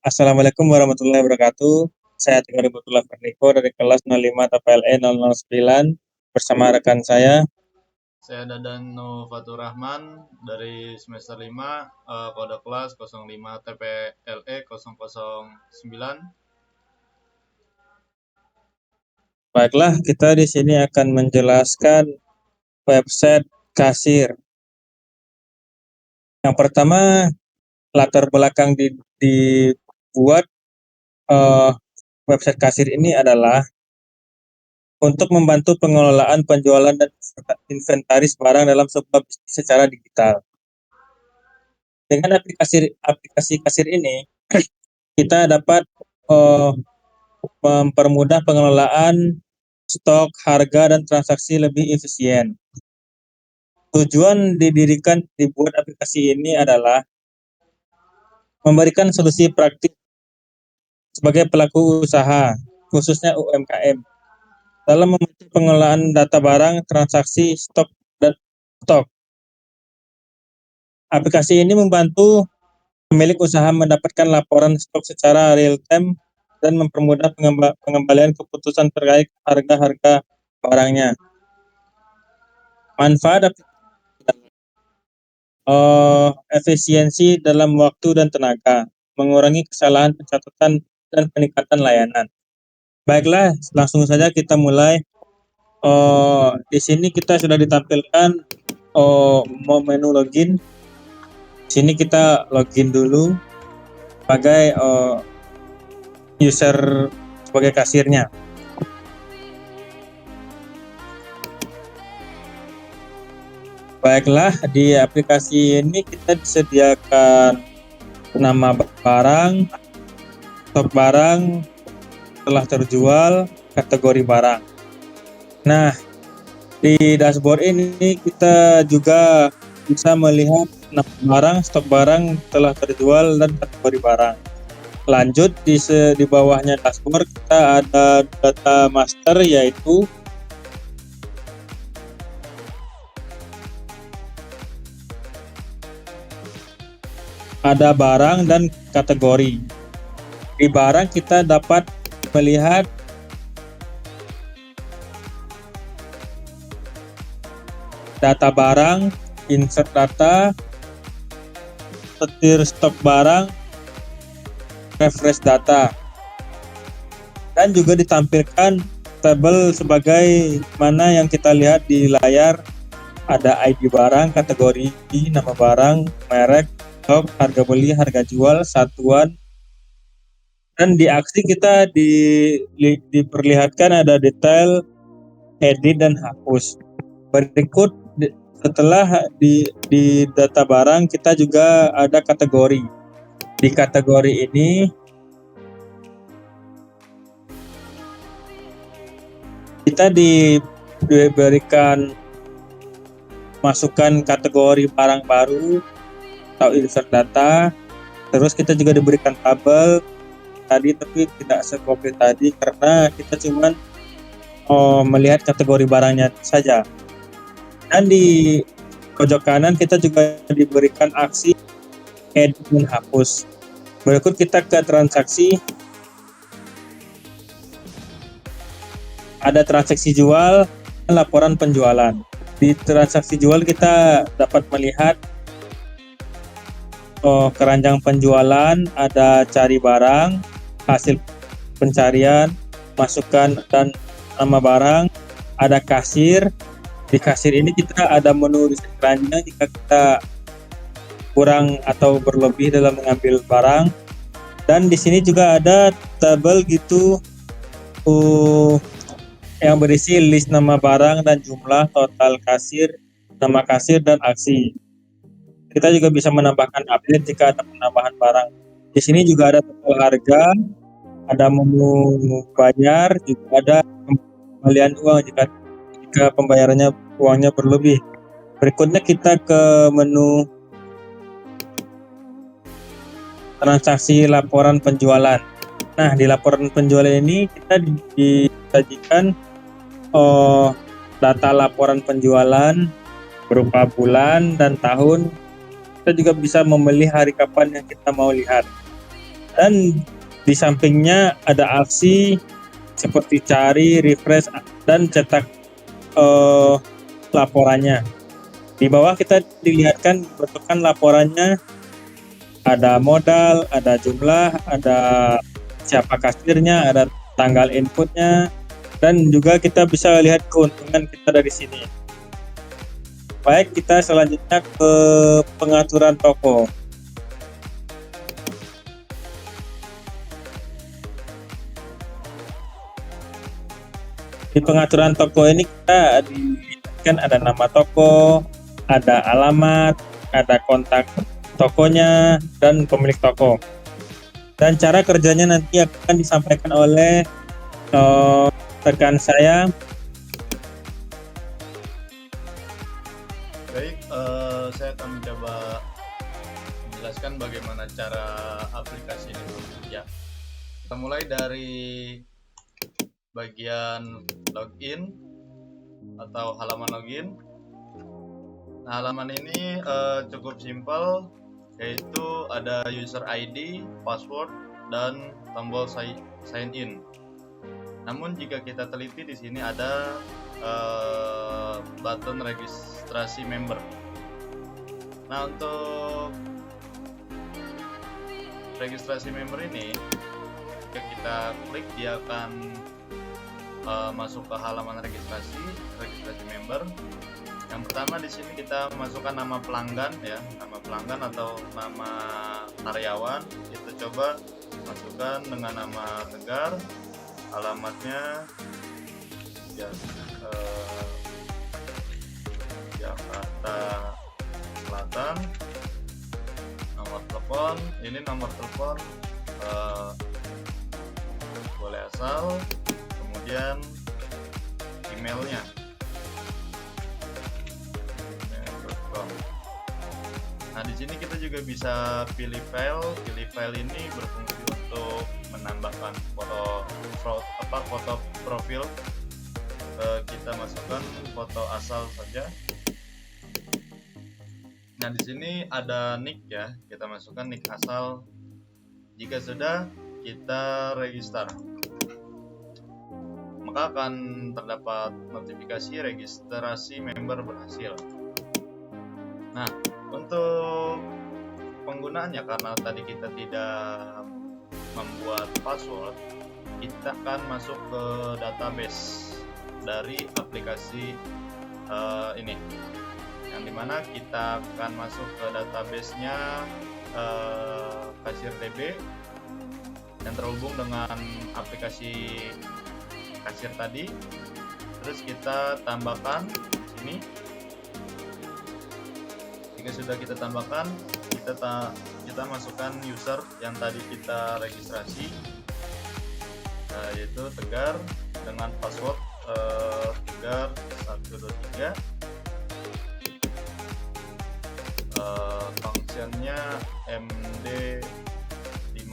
Assalamualaikum warahmatullahi wabarakatuh. Saya Tegar Ributullah Ferniko dari kelas 05 TPLE 009 bersama rekan saya. Saya Dadan Fatur Rahman dari semester 5, kode kelas 05 TPLE 009. Baiklah, kita di sini akan menjelaskan website kasir. Yang pertama, latar belakang dibuat website kasir ini adalah untuk membantu pengelolaan penjualan dan inventaris barang dalam sebuah bisnis secara digital. Dengan aplikasi kasir ini, kita dapat mempermudah pengelolaan stok, harga, dan transaksi lebih efisien. Tujuan dibuat aplikasi ini adalah memberikan solusi praktik sebagai pelaku usaha, khususnya UMKM, dalam membantu pengelolaan data barang, transaksi, stok, dan stok. Aplikasi ini membantu pemilik usaha mendapatkan laporan stok secara real-time dan mempermudah pengembalian keputusan terkait harga-harga barangnya. Manfaat efisiensi dalam waktu dan tenaga, mengurangi kesalahan pencatatan dan peningkatan layanan. Baiklah, langsung saja kita mulai. Di sini kita sudah ditampilkan menu login. Di sini kita login dulu sebagai user, sebagai kasirnya. Baiklah, di aplikasi ini kita disediakan nama barang, stok barang, telah terjual, kategori barang. Nah, di dashboard ini kita juga bisa melihat nama barang, stok barang, telah terjual, dan kategori barang. Lanjut, di bawahnya dashboard kita ada data master, yaitu ada barang dan kategori. Di barang kita dapat melihat data barang, insert data, setir stok barang, refresh data, dan juga ditampilkan tabel sebagai mana yang kita lihat di layar. Ada ID barang, kategori, nama barang, merek, stok, harga beli, harga jual, satuan, dan di aksi kita diperlihatkan ada detail, edit, dan hapus. Berikut setelah di data barang kita juga ada kategori. Di kategori ini kita diberikan masukkan kategori barang baru atau insert data. Terus kita juga diberikan tabel tadi, tapi tidak sekomplit tadi karena kita cuma melihat kategori barangnya saja. Dan di pojok kanan kita juga diberikan aksi edit dan hapus. Berikut kita ke transaksi. Ada transaksi jual dan laporan penjualan. Di transaksi jual kita dapat melihat keranjang penjualan, ada cari barang, hasil pencarian, masukkan dan nama barang, ada kasir. Di kasir ini kita ada menu keranjang jika kita kurang atau berlebih dalam mengambil barang. Dan di sini juga ada tabel gitu yang berisi list nama barang dan jumlah total kasir, nama kasir, dan aksi. Kita juga bisa menambahkan update jika ada penambahan barang. Di sini juga ada total harga, ada menu bayar, juga ada pembelian uang jika pembayarannya uangnya berlebih. Berikutnya kita ke menu transaksi laporan penjualan. Nah, di laporan penjualan ini kita disajikan data laporan penjualan berupa bulan dan tahun. Kita juga bisa memilih hari kapan yang kita mau lihat. Dan di sampingnya ada opsi seperti cari, refresh, dan cetak laporannya. Di bawah kita dilihatkan bentukan laporannya, ada modal, ada jumlah, ada siapa kasirnya, ada tanggal inputnya, dan juga kita bisa lihat keuntungan kita dari sini. Baik, kita selanjutnya ke pengaturan toko. Di pengaturan toko ini kita dilihatkan ada nama toko, ada alamat, ada kontak tokonya, dan pemilik toko. Dan cara kerjanya nanti akan disampaikan oleh rekan saya. Baik, saya akan mencoba menjelaskan bagaimana cara aplikasi ini bekerja. Kita mulai dari bagian login atau halaman login. Nah, halaman ini cukup simpel, yaitu ada user ID, password, dan tombol sign in. Namun jika kita teliti di sini ada button registrasi member. Nah, untuk registrasi member ini, jika kita klik dia akan masuk ke halaman registrasi member. Yang pertama di sini kita masukkan nama pelanggan ya, nama pelanggan atau nama karyawan. Kita coba masukkan dengan nama Tegar, alamatnya Jakarta Selatan, nomor telepon, ini nomor telepon boleh asal, kemudian emailnya email.com. Nah, di sini kita juga bisa pilih file. Pilih file ini berfungsi untuk menambahkan foto profil. Kita masukkan foto asal saja. Nah, di sini ada nick ya, kita masukkan nick asal. Jika sudah, kita register, maka akan terdapat notifikasi registrasi member berhasil. Nah, untuk penggunaannya, karena tadi kita tidak membuat password, kita akan masuk ke database dari aplikasi ini, yang dimana kita akan masuk ke database-nya Kasir DB yang terhubung dengan aplikasi kasir tadi. Terus kita tambahkan di sini. Jika sudah kita tambahkan, kita masukkan user yang tadi kita registrasi, yaitu Tegar, dengan password Tegar 123. Functionnya MD5,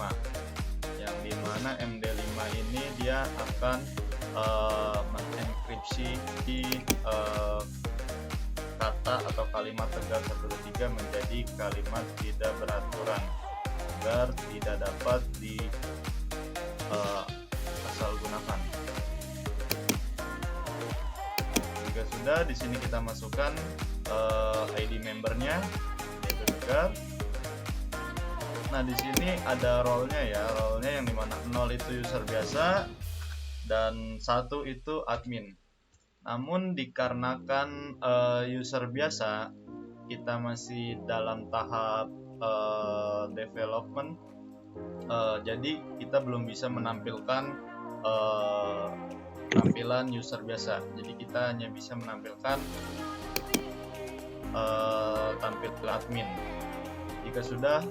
yang dimana MD5 ini dia akan mengenkripsi di kata atau kalimat Tegar 123 menjadi kalimat tidak beraturan agar tidak dapat di asal gunakan. Jika sudah, di sini kita masukkan ID membernya, yaitu Tegar. Nah, di sini ada role-nya ya, role-nya yang dimana 0 itu user biasa dan 1 itu admin. Namun dikarenakan user biasa, kita masih dalam tahap development, jadi kita belum bisa menampilkan tampilan user biasa. Jadi kita hanya bisa menampilkan tampilan admin. Jika sudah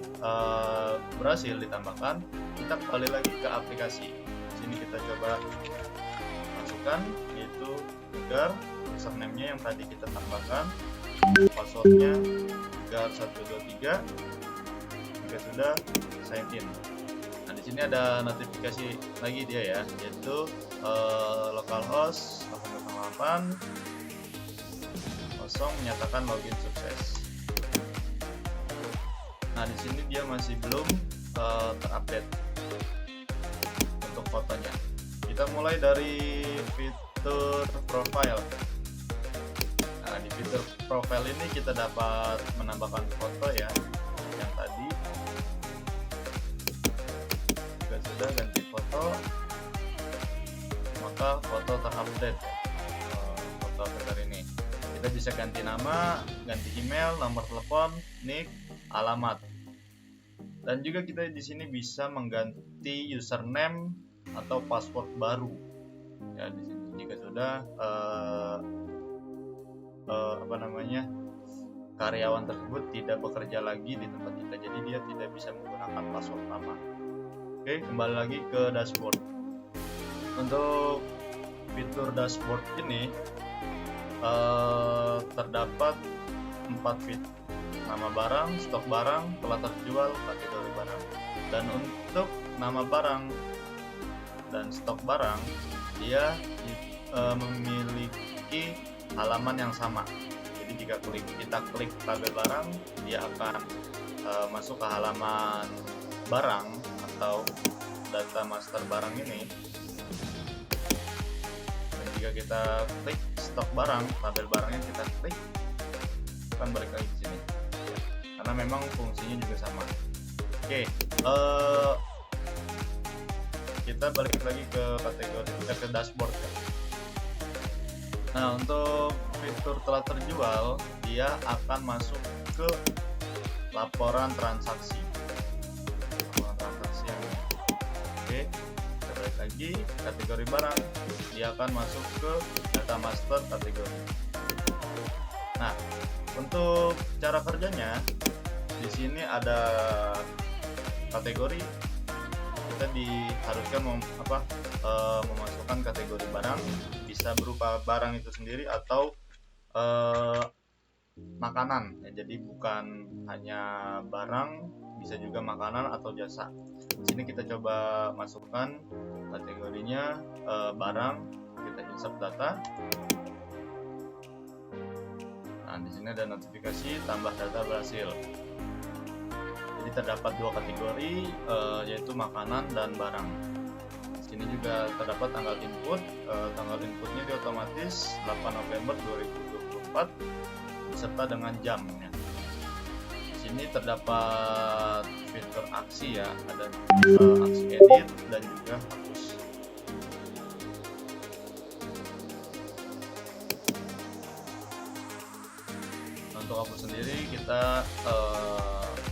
berhasil ditambahkan, kita kembali lagi ke aplikasi. Sini kita coba masukkan, yaitu Tegar, username-nya yang tadi kita tambahkan, password-nya Tegar 123. Jika sudah, sign in. Nah, di sini ada notifikasi lagi dia ya, yaitu localhost 008 menyatakan login sukses. Nah, di sini dia masih belum terupdate untuk fotonya. Kita mulai dari fitur profile. Nah, di fitur profile ini kita dapat menambahkan foto ya, yang tadi jika sudah ganti foto maka foto terupdate ya. Foto fitur ini kita bisa ganti nama, ganti email, nomor telepon, nick, alamat, dan juga kita di sini bisa mengganti username atau password baru ya. Di sini jika sudah karyawan tersebut tidak bekerja lagi di tempat kita, jadi dia tidak bisa menggunakan password lama. Oke, kembali lagi ke dashboard. Untuk fitur dashboard ini terdapat 4 fitur: nama barang, stok barang, telah terjual, kategori barang. Dan untuk nama barang dan stok barang, dia memiliki halaman yang sama. Jadi jika kita klik tabel barang, dia akan masuk ke halaman barang atau data master barang ini. Dan jika kita klik stok barang, tabel barangnya kita klik, akan balik lagi ke sini. Karena memang fungsinya juga sama. Oke, kita balik lagi ke kategori ke dashboard ya. Nah, untuk fitur telah terjual, dia akan masuk ke laporan transaksi. Laporan transaksi yang ini. Oke, kita balik lagi kategori barang, dia akan masuk ke data master kategori. Nah, untuk cara kerjanya di sini ada kategori. Kita diharuskan memasukkan kategori barang, bisa berupa barang itu sendiri atau makanan ya. Jadi bukan hanya barang, bisa juga makanan atau jasa. Di sini kita coba masukkan kategorinya barang, kita insert data. Nah, di sini ada notifikasi tambah data berhasil. Jadi terdapat 2 kategori, yaitu makanan dan barang. Di sini juga terdapat tanggal input. Tanggal inputnya di otomatis 8 November 2024 beserta dengan jamnya. Di sini terdapat fitur aksi ya, ada aksi edit dan juga hapus. Untuk hapus sendiri kita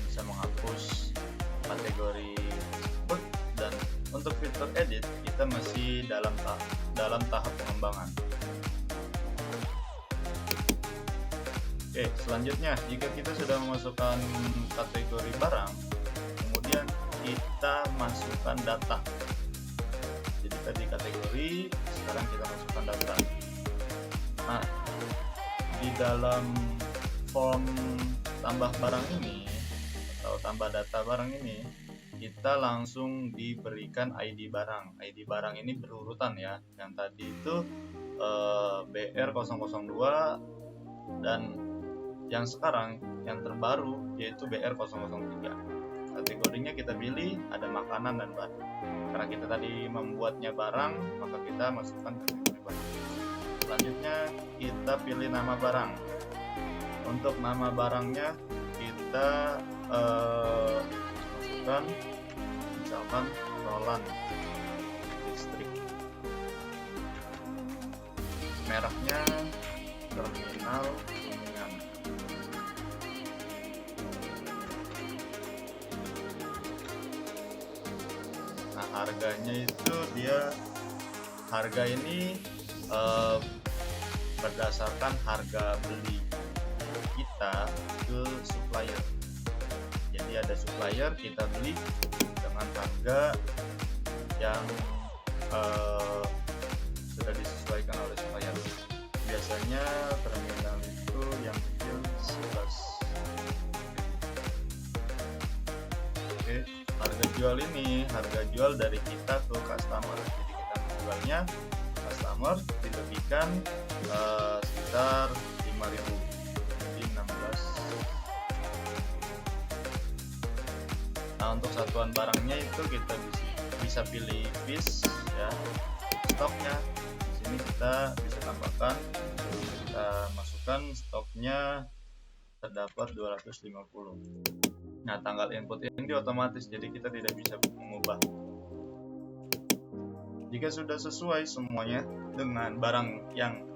bisa menghapus kategori tersebut, dan untuk fitur edit kita masih dalam tahap pengembangan. Oke, selanjutnya jika kita sudah memasukkan kategori barang, kemudian kita masukkan data. Jadi tadi kategori, sekarang kita masukkan data. Nah, di dalam form tambah barang ini atau tambah data barang ini, kita langsung diberikan ID barang. ID barang ini berurutan ya. Yang tadi itu BR002, dan yang sekarang yang terbaru yaitu BR003. Kategorinya kita pilih ada makanan dan barang. Karena kita tadi membuatnya barang, maka kita masukkan kategori barang. Selanjutnya kita pilih nama barang. Untuk nama barangnya kita masukkan misalkan Roland listrik. Mereknya Terminal Kuningan. Nah, harganya itu harga ini berdasarkan harga beli kita ke supplier. Jadi ada supplier, kita beli dengan harga yang sudah disesuaikan oleh supplier. Biasanya terminal itu yang kecil 11. Oke, harga jual ini harga jual dari kita ke customer. Jadi kita menjualnya customer dilebihkan sekitar 5.000, jadi 16. Nah, untuk satuan barangnya itu kita bisa pilih piece ya, stoknya. Di sini kita bisa tambahkan, kita masukkan stoknya terdapat 250. Nah, tanggal input ini otomatis, jadi kita tidak bisa mengubah. Jika sudah sesuai semuanya dengan barang yang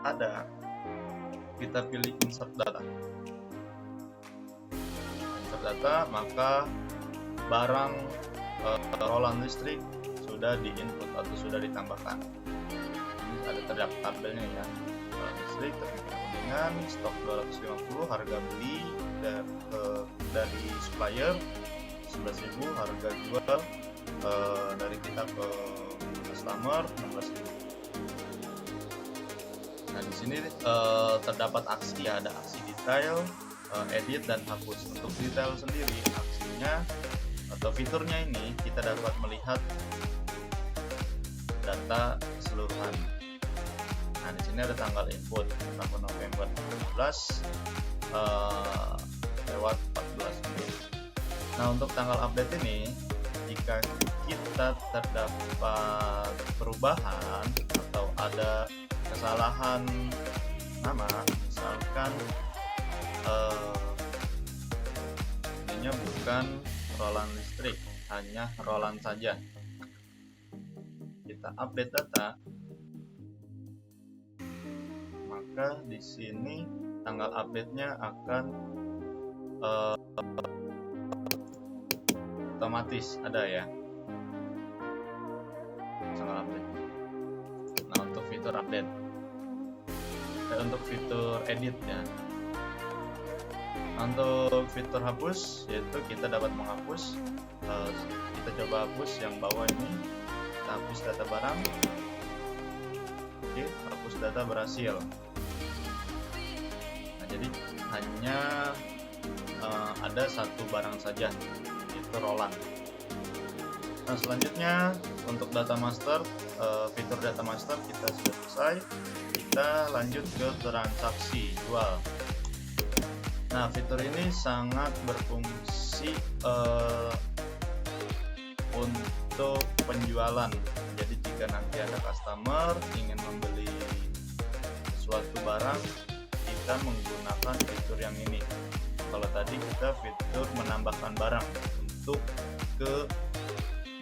ada, kita pilih insert data. Insert data, maka barang roland listrik sudah diinput atau sudah ditambahkan. Ini ada terdapat tabelnya ya. Roland listrik terbitan kuningan, stok 250, harga beli dari supplier 11.000, harga jual dari kita ke customer 16.000. Nah, di sini terdapat aksi ya, ada aksi detail, edit dan hapus. Untuk detail sendiri, aksinya atau fiturnya ini kita dapat melihat data keseluruhan. Nah, di sini ada tanggal input tanggal November 17 lewat 14 menit. Nah, untuk tanggal update ini, jika kita terdapat perubahan atau ada kesalahan nama, misalkan ininya bukan roland listrik, hanya roland saja, kita update data, maka di sini tanggal update-nya akan otomatis ada ya, tanggal update. Nah, untuk fitur update, untuk fitur edit ya. Untuk fitur hapus, yaitu kita dapat menghapus, kita coba hapus yang bawah ini, kita hapus data barang. Oke, hapus data berhasil. Nah, jadi hanya ada satu barang saja, yaitu roland. Nah, selanjutnya untuk data master, fitur data master kita sudah selesai. Kita lanjut ke transaksi jual. Nah, fitur ini sangat berfungsi untuk penjualan. Jadi jika nanti ada customer ingin membeli suatu barang, kita menggunakan fitur yang ini. Kalau tadi kita fitur menambahkan barang untuk ke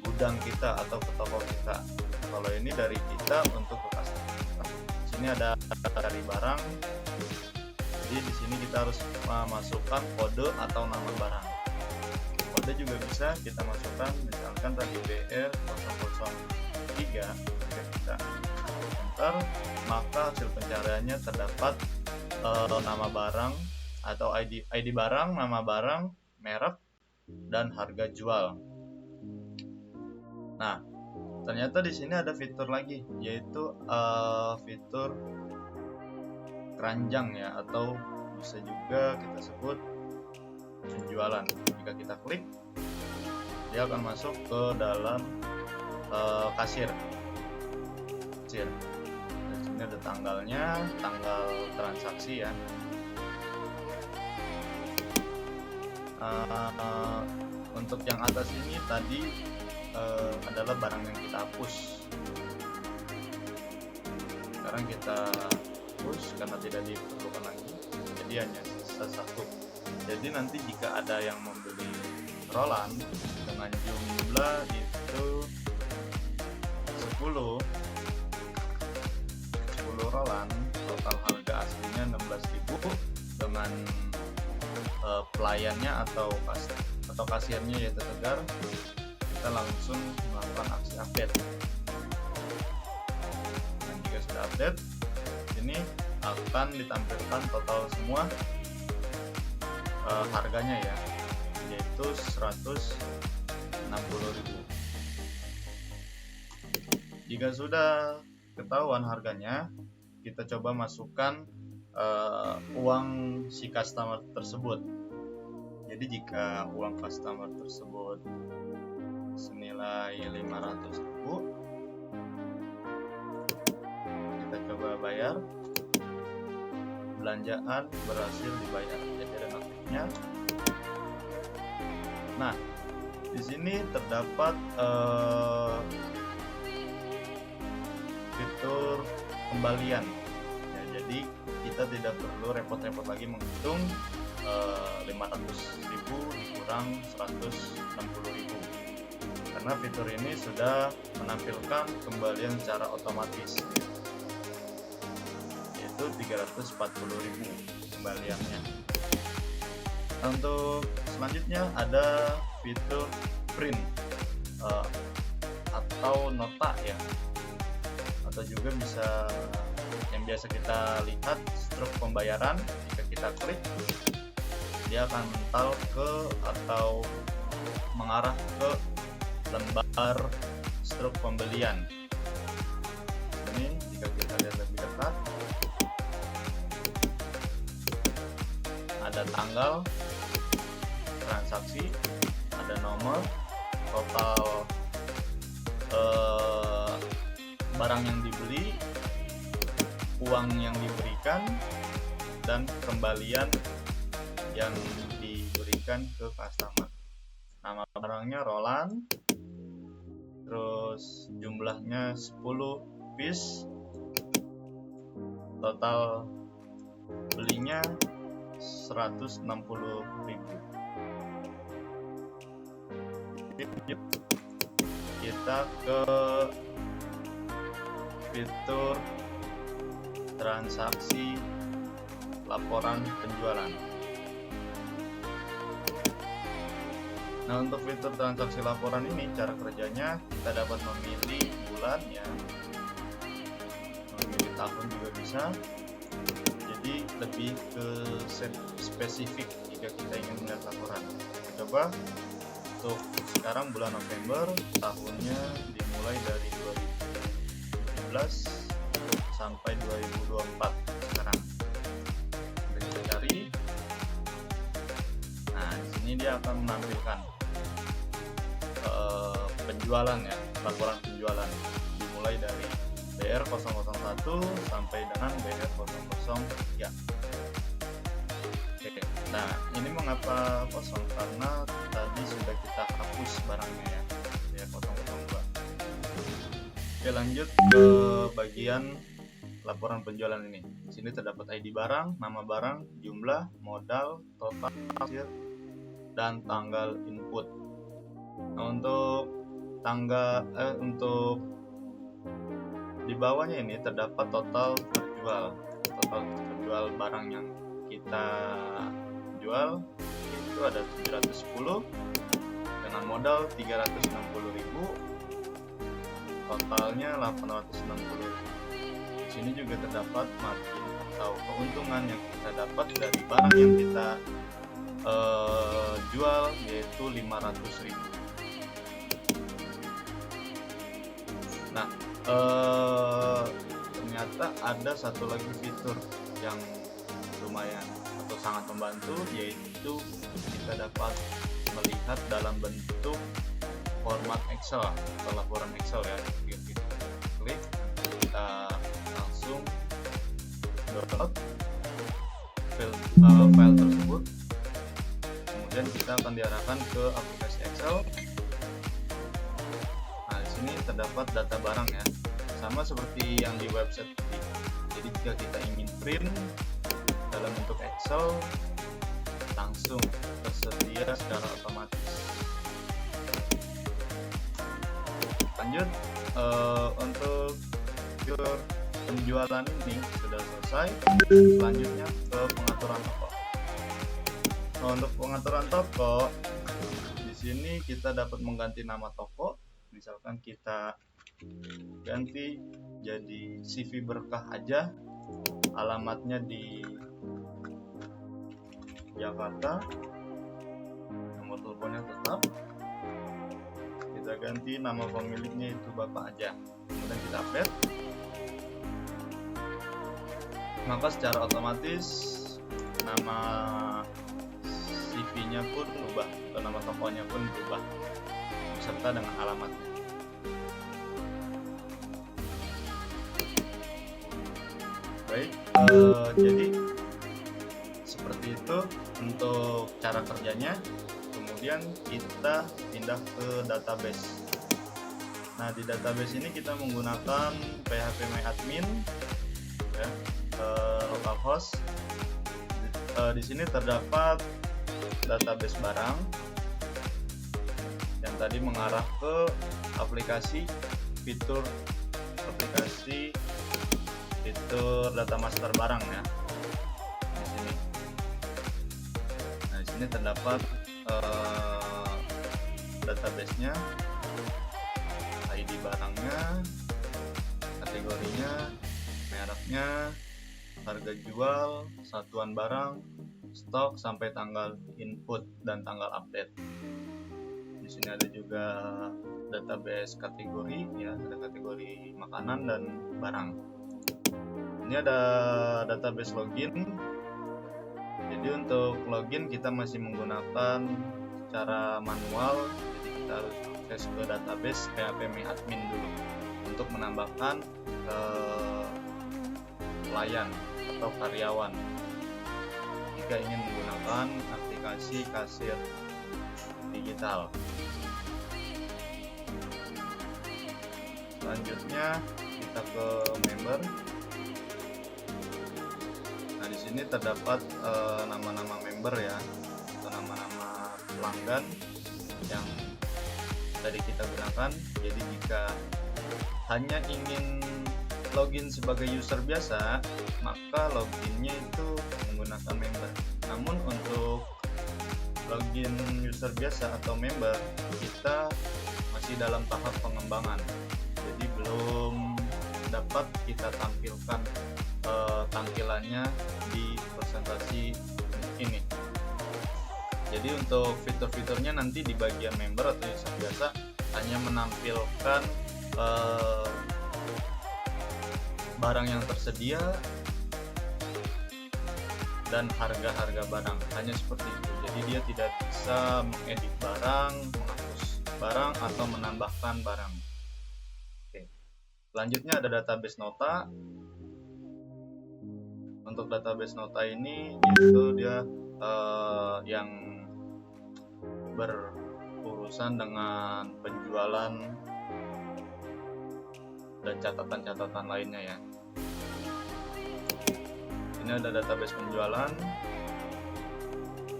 gudang kita atau ke toko kita. Kalau ini dari kita untuk ke customer. Di sini ada dari barang. Jadi di sini kita harus masukkan kode atau nama barang. Kode juga bisa kita masukkan, misalkan tadi BR003. Jika kita enter, maka hasil pencariannya terdapat nama barang atau ID barang, nama barang, merek, dan harga jual. Nah, ternyata di sini ada fitur lagi, yaitu fitur keranjang ya, atau bisa juga kita sebut penjualan. Jika kita klik, dia akan masuk ke dalam kasir. Di sini ada tanggalnya, tanggal transaksi ya. Untuk yang atas ini tadi adalah barang yang kita hapus. Sekarang kita hapus karena tidak diperlukan lagi, jadi hanya sisa satu. Jadi nanti jika ada yang membeli roland dengan jumlah itu 10 roland, total harga aslinya 16.000, dengan pelayannya atau kasirnya yaitu Tegar, kita langsung melakukan aksi update. Dan jika sudah update, ini akan ditampilkan total semua harganya ya, yaitu 160.000. Jika sudah ketahuan harganya, kita coba masukkan uang si customer tersebut. Jadi jika uang customer tersebut senilai 500.000, kita coba bayar. Belanjaan berhasil dibayar. Jadi ada notifnya Nah, di sini terdapat fitur kembalian. Ya, jadi kita tidak perlu repot-repot lagi menghitung 500.000 dikurang 160.000, karena fitur ini sudah menampilkan kembalian secara otomatis, yaitu 340.000 kembaliannya. Untuk selanjutnya ada fitur print atau nota ya, atau juga bisa yang biasa kita lihat struk pembayaran. Jika kita klik, dia akan mental ke atau mengarah ke lembar struk pembelian. Ini jika kita lihat lebih dekat, ada tanggal transaksi, ada nomor, total barang yang dibeli, uang yang diberikan, dan kembalian yang diberikan ke customer. Nama barangnya Roland, terus jumlahnya 10 piece, total belinya 160.000. Kita ke fitur transaksi laporan penjualan. Nah, untuk fitur transaksi laporan ini, cara kerjanya kita dapat memilih bulan ya, memilih tahun juga bisa. Jadi lebih ke spesifik jika kita ingin melihat laporan. Coba untuk sekarang bulan November, tahunnya dimulai dari 2017 sampai 2024 sekarang. Kita cari. Nah, di sini dia akan menampilkan penjualan ya, laporan penjualan dimulai dari BR001 sampai dengan BR003. Oke, nah ini mengapa kosong? Karena tadi sudah kita hapus barangnya ya, BR002. Oke, lanjut ke bagian laporan penjualan ini. Di sini terdapat ID barang, nama barang, jumlah, modal, total, hasil, dan tanggal input. Nah, untuk untuk di bawahnya ini terdapat total terjual barang yang kita jual itu ada 710 dengan modal 360.000, totalnya 860. Di sini juga terdapat margin atau keuntungan yang kita dapat dari barang yang kita jual, yaitu 500.000. Nah, ternyata ada satu lagi fitur yang lumayan atau sangat membantu, yaitu kita dapat melihat dalam bentuk format Excel atau laporan Excel ya. Kita klik, kita langsung download file tersebut, kemudian kita akan diarahkan ke aplikasi Excel. Nah, di sini terdapat data barang ya, sama seperti yang di website tadi. Jadi jika kita ingin print dalam bentuk Excel, langsung tersedia secara otomatis. Lanjut, untuk fitur penjualan ini sudah selesai. Selanjutnya ke pengaturan toko. Nah, untuk pengaturan toko, di sini kita dapat mengganti nama toko. Misalkan kita ganti jadi CV Berkah aja, alamatnya di Jakarta, nomor teleponnya tetap, kita ganti nama pemiliknya itu Bapak aja, kemudian kita update, maka secara otomatis nama CV-nya pun berubah atau nama tokonya pun berubah beserta dengan alamatnya. Baik, jadi seperti itu untuk cara kerjanya. Kemudian kemudian kita pindah ke database. Nah, di database ini kita menggunakan phpMyAdmin ya, localhost. Di sini terdapat database barang yang tadi mengarah ke aplikasi fitur data master barang ya. Di sini. Nah, di sini terdapat database-nya, ID barangnya, kategorinya, mereknya, harga jual, satuan barang, stok sampai tanggal input dan tanggal update. Di sini ada juga database kategori ya, ada kategori makanan dan barang. Ini ada database login. Jadi untuk login kita masih menggunakan cara manual. Jadi kita harus akses ke database phpMyAdmin dulu untuk menambahkan pelayan atau karyawan jika ingin menggunakan aplikasi kasir digital. Selanjutnya kita ke member. Nah, di sini terdapat nama-nama member ya, atau nama-nama pelanggan yang tadi kita gunakan. Jadi jika hanya ingin login sebagai user biasa, maka loginnya itu menggunakan member. Namun untuk login user biasa atau member, kita masih dalam tahap pengembangan. Jadi belum dapat kita tampilkan tampilannya di presentasi ini. Jadi untuk fitur-fiturnya nanti di bagian member atau user biasa hanya menampilkan barang yang tersedia dan harga-harga barang, hanya seperti itu. Jadi dia tidak bisa mengedit barang, menghapus barang, atau menambahkan barang. Oke. Selanjutnya ada database nota. Untuk database nota ini itu dia yang berurusan dengan penjualan dan catatan-catatan lainnya ya. Ini ada database penjualan.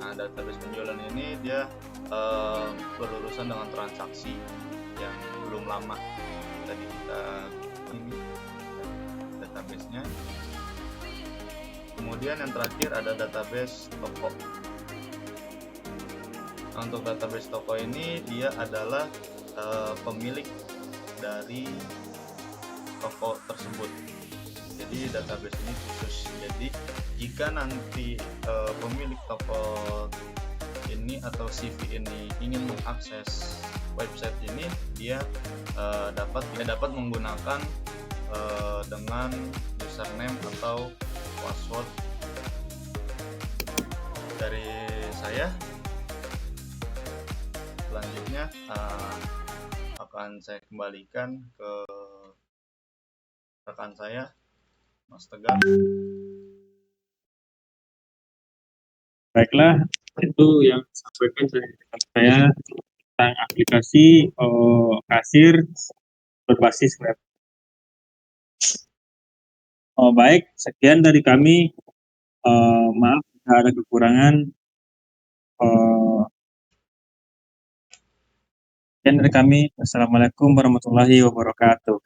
Nah, database penjualan ini dia berurusan dengan transaksi yang belum lama. Tadi kita ini database-nya. Kemudian yang terakhir ada database toko. Nah, untuk database toko ini dia adalah pemilik dari toko tersebut. Jadi database ini khusus. Jadi jika nanti pemilik toko ini atau CV ini ingin mengakses website ini, dia dapat menggunakan dengan username atau password dari saya. Selanjutnya akan saya kembalikan ke rekan saya, Mas Tegar. Baiklah, itu yang disampaikan dari rekan saya tentang aplikasi kasir berbasis web. Baik, sekian dari kami. Maaf jika ada kekurangan. Sekian dari kami. Wassalamualaikum warahmatullahi wabarakatuh.